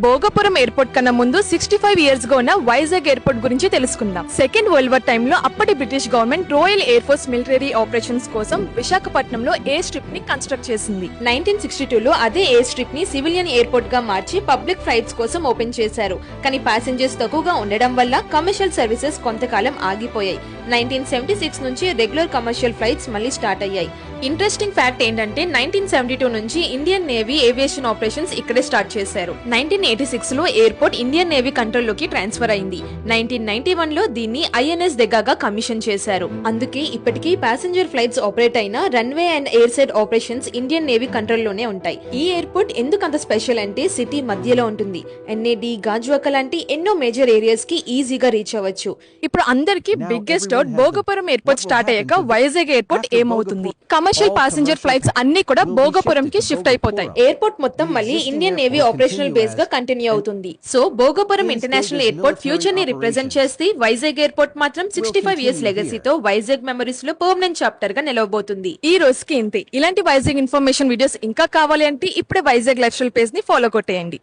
Bhogapuram airport కన్నా ముందు 65 years గా ఉన్న వైజాగ్ ఎయిర్పోర్ట్ గురించి తెలుసుకుందాం. సెకండ్ వరల్డ్ వార్ టైంలో అప్పటి British government royal air force military operations కోసం విశాఖపట్నంలో ఎయిర్ స్ట్రిప్ ని కన్స్ట్రక్ట్ చేసింది. 1962లో అదే ఎయిర్ స్ట్రిప్ ని సివిలియన్ ఎయిర్పోర్ట్ గా మార్చి పబ్లిక్ ఫ్లైట్స్ కోసం ఓపెన్ చేశారు. కానీ ప్యాసింజర్స్ తక్కువగా ఉండడం వల్ల కమర్షియల్ సర్వీసెస్ కొంతకాలం ఆగిపోయాయి. 1976 నుంచి రెగ్యులర్ కమర్షియల్ ఫ్లైట్స్ మళ్ళీ స్టార్ట్ అయ్యాయి. ఇంట్రెస్టింగ్ ఫ్యాక్ట్ ఏంటంటే 1972 నుంచి ఇండియన్ నేవీ ఏవియేషన్ ఆపరేషన్స్ ఇక్కడే స్టార్ట్ చేశారు. 1986 లో ఎయిర్పోర్ట్ ఇండియన్ నేవీ కంట్రోల్ లోకి ట్రాన్స్ఫర్ అయింది. 1991 లో దీన్ని ఐఎన్ఎస్ దెగ్గాగా కమిషన్ చేశారు. అందుకే ఇప్పటికీ ప్యాసింజర్ ఫ్లైట్స్ ఆపరేట్ అయిన runway and air side operations Indian navy control లోనే ఉంటాయి. ఈ ఎయిర్పోర్ట్ ఎందుకు అంత స్పెషల్ అంటే సిటీ మధ్యలో ఉంటుంది. ఎన్ఏడి, గాజువాక లాంటి ఎన్నో మేజర్ ఏరియాస్ కి ఈజీగా రీచ్ అవ్వచ్చు. ఇప్పుడు అందరికి biggest doubt, Bhogapuram airport start అయ్యాక వైజాగ్ ఎయిర్పోర్ట్ ఏమవుతుంది? కమర్షియల్ ప్యాసింజర్ ఫ్లైట్స్ అన్ని కూడా భోగపురం కి షిఫ్ట్ అయిపోతాయి. ఎయిర్పోర్ట్ మొత్తం మళ్ళీ ఇండియన్ నేవీ ఆపరేషనల్ బేస్ గా కంటిన్యూ అవుతుంది. So Bhogapuram international airport future ని రిప్రజెంట్ చేసి, వైజాగ్ ఎయిర్పోర్ట్ మాత్రం 65 ఇయర్స్ లెగసీతో వైజాగ్ మెమరీస్ లో పర్మనెంట్ చాప్టర్ గా నిలవబోతుంది. ఈ రోజుకి ఇంతే. ఇలాంటి వైజాగ్ ఇన్ఫర్మేషన్ వీడియోస్ ఇంకా కావాలి అంటే ఇప్పుడే వైజాగ్ లైఫ్ స్టైల్ పేజ్ ని ఫాలో కొట్టేయండి.